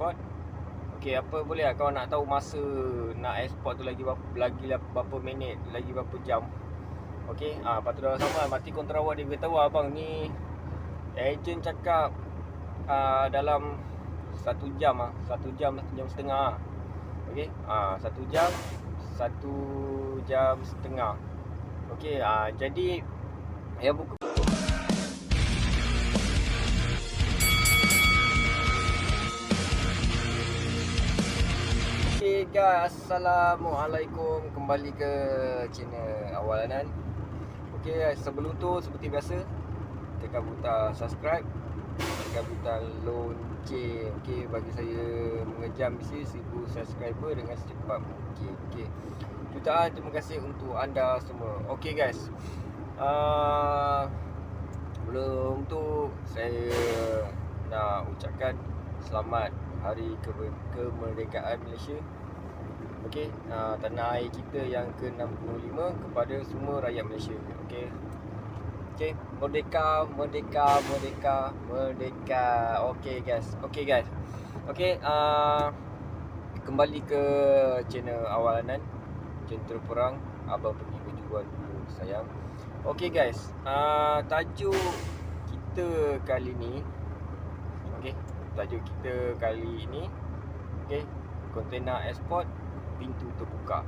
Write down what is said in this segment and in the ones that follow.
export. Okey, apa boleh lah kau nak tahu masa nak export tu berapa minit, lagi berapa jam. Okey, lepas tu dah sama mati kontrak dia beritahu abang ni ejen cakap dalam 1 jam 1 jam Okey, 1 jam 1 jam setengah. Okey, jadi yang buku. Okay guys, Assalamualaikum. Kembali ke channel Awalanan. Okay, sebelum tu seperti biasa, tekan butang subscribe, tekan butang lonceng. Okay, bagi saya mengejar misi 1000 subscriber dengan secepat mungkin. Okay, jutaan terima kasih untuk anda semua. Okay guys, sebelum tu saya nak ucapkan selamat Hari Kemerdekaan Malaysia. Okey, tanah air kita yang ke-65 kepada semua rakyat Malaysia. Okey. Okey, merdeka, merdeka, merdeka, merdeka. Okey guys. Okey, kembali ke channel Awalanan. Jentera perang, abang pergi berjuang dulu sayang. Okey guys, tajuk kita kali ni, okey, okey, kontena ekspor pintu terbuka.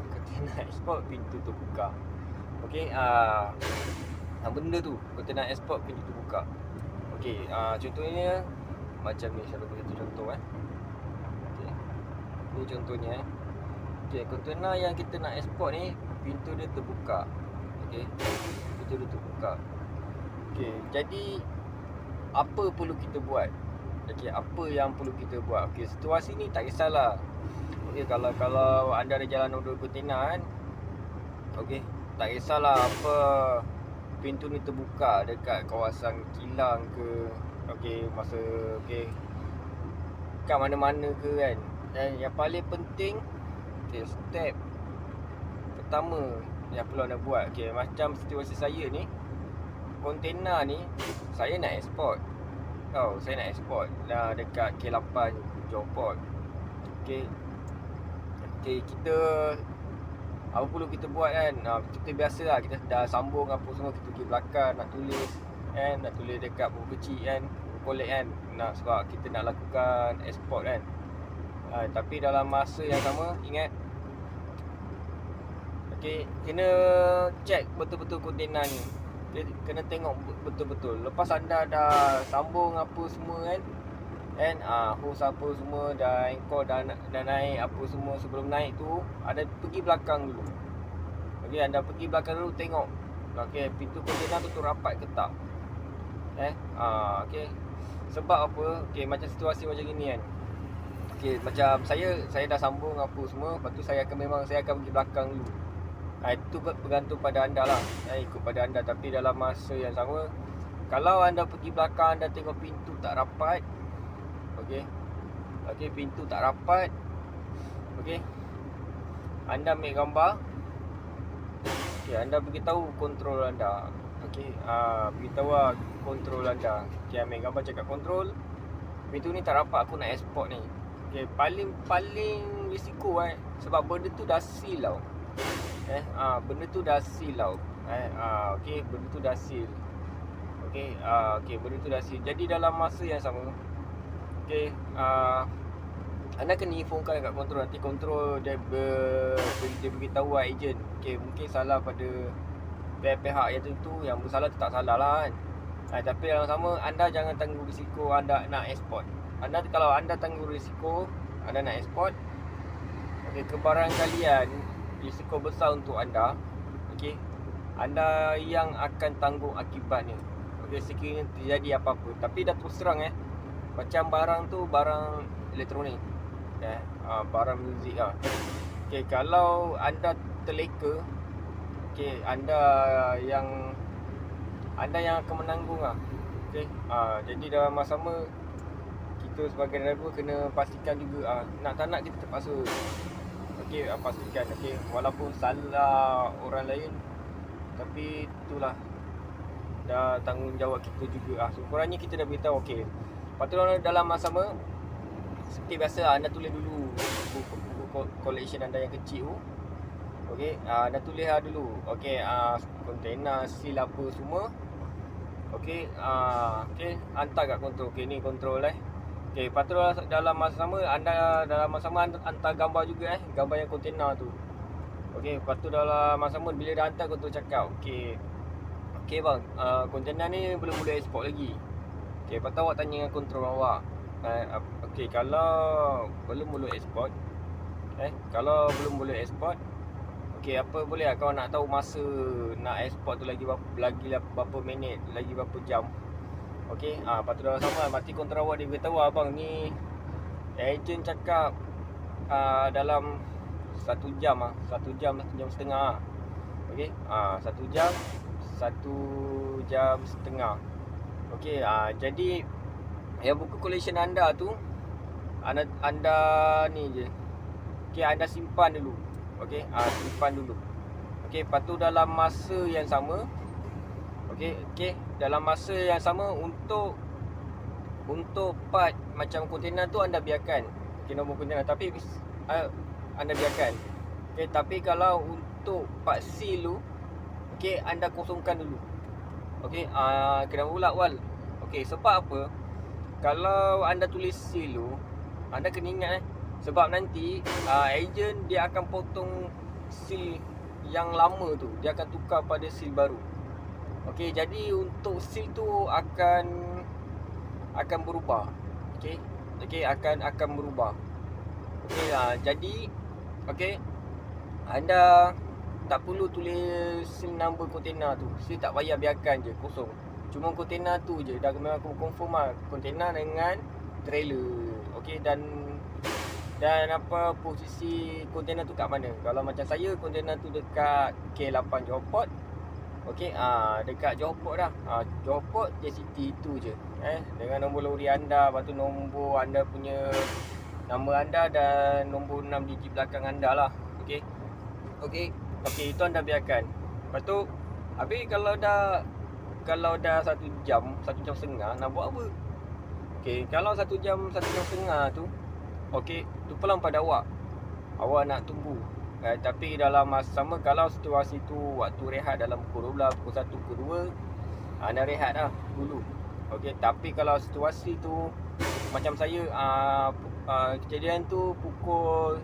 Kontena ekspor pintu terbuka. Okey, benda tu kontena ekspor pintu terbuka. Okey, contohnya macam ni, saya bagi satu contoh Okey. Ni contohnya Okey, kontena yang kita nak ekspor ni pintu dia terbuka. Okey, pintu dia terbuka. Okey, jadi apa perlu kita buat? Okey, apa yang perlu kita buat? Okey, situasi ni tak kisahlah. Okey, kalau anda ada jalan order kontena kan. Okey, tak kisahlah apa pintu ni terbuka dekat kawasan kilang ke, okey, kat mana-mana ke kan. Dan yang paling penting, okey, step pertama yang perlu anda buat. Okey, macam situasi saya ni, kontena ni saya nak ekspor. Saya nak ekspor dah dekat K8 Johor Port. Okey, kita apa perlu kita buat kan? Kita biasalah, kita dah sambung apa semua, kita pergi belakang nak tulis kan, nak tulis dekat buku kecil kan, collect kan, sebab kita nak lakukan ekspor kan. Tapi dalam masa yang sama, ingat, okey, kena check betul-betul kontena ni. Kena tengok betul-betul. Lepas anda dah sambung apa semua kan, hose apa semua dah, anchor dah naik apa semua, sebelum naik tu anda pergi belakang dulu. Okey, anda pergi belakang dulu tengok, okey, pintu kontena tu rapat ke tak. Okey. Sebab apa? Okey, macam situasi macam gini kan. Okey, macam saya dah sambung apa semua, lepas tu saya akan pergi belakang dulu. Itu bergantung pada anda lah, ikut pada anda. Tapi dalam masa yang sama, kalau anda pergi belakang, anda tengok pintu tak rapat, okey, pintu tak rapat, okey, anda ambil gambar, okey, anda beritahu kontrol anda, okey, beritahu lah kontrol anda, okey, ambil gambar, cakap kontrol, pintu ni tak rapat, aku nak ekspor ni. Okey, paling risiko sebab benda tu dah seal tau. Benda tu dah seal tau. Okey, benda tu dah seal. Okey, benda tu dah seal. Jadi dalam masa yang sama, okey, anda kena infokan kat kontrol. Nanti kontrol dia beritahu ejen. Okey, mungkin salah pada pihak yang tentu, yang bersalah tu tak salah lah kan. Tapi dalam sama, anda jangan tanggung risiko anda nak ekspor. Kalau anda tanggung risiko anda nak ekspor, okey, kebarangkalian risiko besar untuk anda. Okey, anda yang akan tanggung akibatnya. Okey, sekiranya terjadi apa-apa. Tapi dah terus terang macam barang tu barang elektronik, barang muzik lah. Okey, kalau anda terleka, okey, anda yang akan menanggung lah. Okey, jadi dalam masa sama, kita sebagai driver kena pastikan juga, nak tak nak kita terpaksa, okey, pastikan, okey, walaupun salah orang lain, tapi itulah dah tanggungjawab kita juga. Sekurangnya kita dah beritahu, okey, Lepas tu dalam masa sama, seperti biasa anda tulis dulu buku collection anda yang kecil tu. Okey, anda tulis dulu. Okey, kontainer, seal apa semua. Okey, okey, hantar kat kontrol. Okey, ni kontrol Okey, lepas tu dalam masa sama anda hantar gambar juga gambar yang kontainer tu. Okey, lepas tu dalam masa sama bila dah hantar kontrol cakap, okey bang, kontainer ni belum boleh export lagi. Okey, lepas tu awak tanya dengan kontrol awak. Okey, kalau belum boleh export, kalau belum boleh export, okey, apa boleh tak kau nak tahu masa nak export tu lagi berapa minit, lagi berapa jam. Okey, lepas tu dalam sama mati kontrol awak dia beritahu, abang ni ejen cakap dalam 1 jam 1 jam setengah. Okey, 1 jam 1 jam setengah. Okey, jadi yang buku collection anda tu anda ni je. Okey, anda simpan dulu. Okey, simpan dulu. Okey, lepas tu dalam masa yang sama, okey, dalam masa yang sama untuk part macam kontainer tu anda biarkan. Okey, nombor kontainer tapi anda biarkan. Okey, tapi kalau untuk part seal tu, okey, anda kosongkan dulu. Okey, kena ulat wal. Okey, sebab apa? Kalau anda tulis seal tu, anda kena ingat sebab nanti ejen dia akan potong seal yang lama tu, dia akan tukar pada seal baru. Okey, jadi untuk seal tu akan berubah. Okey, akan berubah. Okey, jadi okey, anda tak perlu tulis seal number kontainer tu. Seal tak payah, biarkan je kosong. Cuma kontainer tu je dah memang aku confirm kontainer dengan trailer. Okey, dan apa posisi kontainer tu kat mana. Kalau macam saya, kontainer tu dekat K8 Johor Port. Okey, dekat Johor Port dah. Johor Port JCT tu je. Dengan nombor lori anda, lepas tu nombor anda punya nama anda dan nombor 6 digit belakang anda lah. Okey. Okey, itu anda biarkan. Lepas tu habis kalau dah 1 jam setengah nak buat apa? Okey, kalau 1 jam setengah tu, okey, tu pelan pada awak nak tunggu. Tapi dalam masa sama, kalau situasi tu waktu rehat dalam pukul 12, pukul 1, pukul 2, anda rehat dah dulu. Okey, tapi kalau situasi tu macam saya, kejadian tu pukul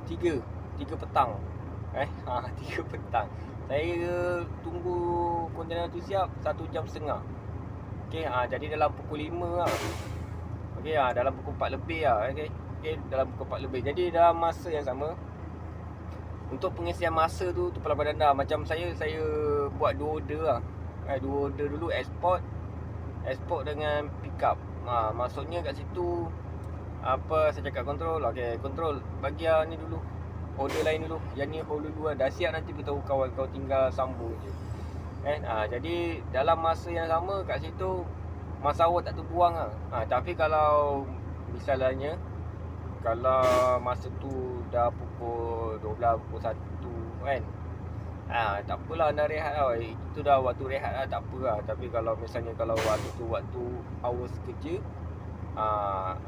3 petang. 3 petang. Saya tunggu kontainer tu siap 1 jam setengah. Okey, jadi dalam pukul 5 lah. Okey, dalam pukul 4 lebih lah. Okey, dalam pukul 4 lebih. Jadi dalam masa yang sama, untuk pengisian masa tu pelan pada anda. Macam saya buat 2 order lah. 2 order dulu, export dengan pick up. Maksudnya kat situ apa saya cakap kontrol. Okey, kontrol bagi ni dulu, order lain dulu. Yang ni hold dulu, dah siap nanti beritahu kawan, kau tinggal sambung je. Jadi dalam masa yang sama kat situ, masa awak tak terbuang lah. Tapi kalau misalnya kalau masa tu dah pukul 12, pukul 1 kan, tak apalah, anda rehat lah. Itu dah waktu rehat lah, tak apa lah. Tapi kalau misalnya waktu tu waktu hours kerja,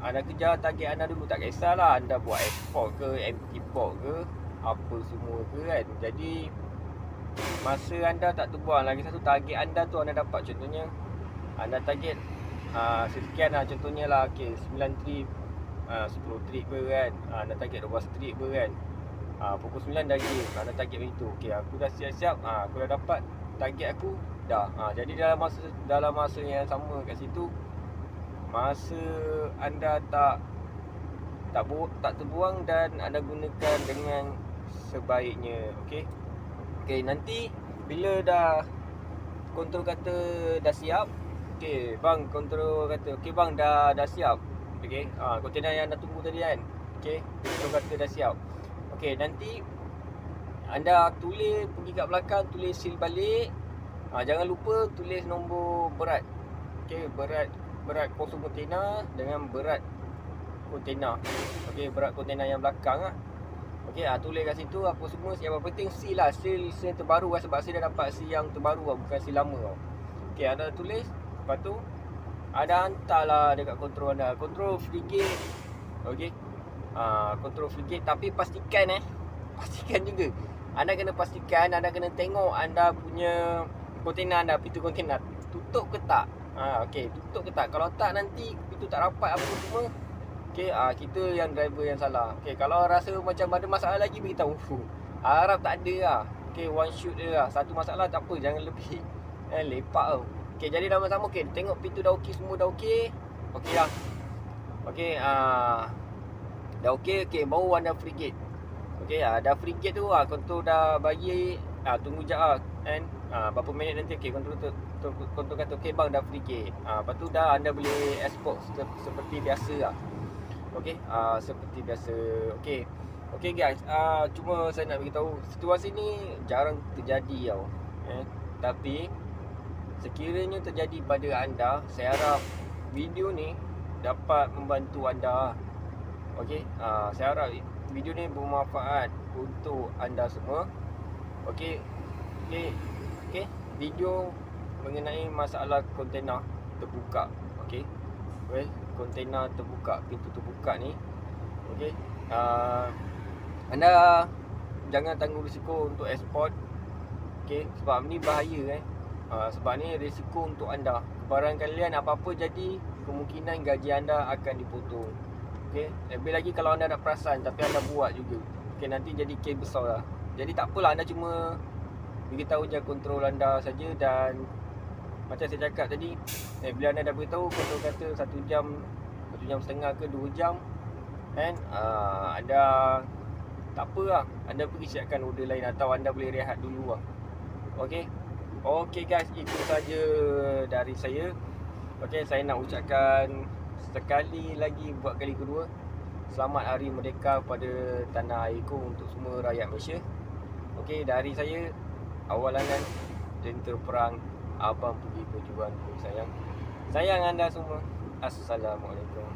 anda kejar target anda dulu. Tak kisahlah anda buat export ke, empty port ke, apa semua ke kan. Jadi masa anda tak terbuang. Lagi satu, target anda tu anda dapat. Contohnya anda target sekian lah, contohnya lah, okay, 9 trip, 10 trip ke kan, anda target 12 trip ke kan, pukul 9 dah game, anda target begitu. Okay, aku dah siap-siap, aku dah dapat target aku dah. Jadi dalam masa yang sama kat situ, masa anda tak terbuang dan anda gunakan dengan sebaiknya. Okey, nanti bila dah kontrol kata dah siap, okey bang, kontrol kata okey bang dah siap. Okey, kontainer yang anda tunggu tadi kan, okey, kontrol kata dah siap. Okey, nanti anda tulis, pergi kat belakang, tulis seal balik. Jangan lupa tulis nombor berat. Okey, berat kosong kontainer dengan berat kontainer. Okey, berat kontainer yang belakang lah. Okey, tulis kat situ apa semua. Yang penting seal lah, seal terbaru lah, sebab saya dah dapat seal yang terbaru lah, bukan seal lama lah. Okey, anda tulis. Lepas tu Ada hantarlah dekat kontrol anda. Kontrol frigate. Okey. Kontrol frigate, tapi pastikan pastikan juga. Anda kena pastikan, anda kena tengok anda punya kontena anda, pintu kontena tutup ke tak. Okey, tutup ke tak. Kalau tak nanti pintu tak rapat apa semua. Okey, kita yang driver yang salah. Okey, kalau rasa macam ada masalah lagi, beritahu. Harap tak ada lah. Okey, one shoot je lah. Satu masalah tak apa, jangan lebih lepak tau. Okey, jadi dah sama. Okey, tengok pintu dah okey, semua dah okey. Okey lah. Okey, dah okey. Okey, baru anda frigate. Okey, dah frigate tu kontrol dah bagi, tunggu jap lah kan. Berapa minit nanti okey, kontrol kata okey bang dah frigate. Lepas tu dah anda boleh export seperti biasa lah. Okey, seperti biasa. Okey. Okey guys, cuma saya nak beritahu situasi ni jarang terjadi tau. Tapi sekiranya terjadi pada anda, saya harap video ni dapat membantu anda. Okey, saya harap video ni bermanfaat untuk anda semua. Okey. Okey, video mengenai masalah kontena terbuka. Okey. Kontena terbuka, pintu terbuka ni. Okey. Anda jangan tanggung risiko untuk ekspor. Okey, sebab ni bahaya sebab ni risiko untuk anda. Barang kalian apa-apa jadi, kemungkinan gaji anda akan dipotong. Okey, lebih lagi kalau anda nak perasan tapi anda buat juga. Okey, nanti jadi kes besar lah. Jadi tak apalah, anda cuma beritahu je kontrol anda saja. Dan macam saya cakap tadi, bila anda dah beritahu, kontrol kata 1 jam, 1 jam setengah ke 2 jam kan, anda tak apalah, anda pergi siapkan order lain atau anda boleh rehat dulu lah. Okey. Okey guys, itu saja dari saya. Okey, saya nak ucapkan sekali lagi buat kali kedua, selamat Hari Merdeka pada tanah airku untuk semua rakyat Malaysia. Okey, dari saya, awalangan tentera perang, abang pergi berjuang sayang. Sayang anda semua. Assalamualaikum.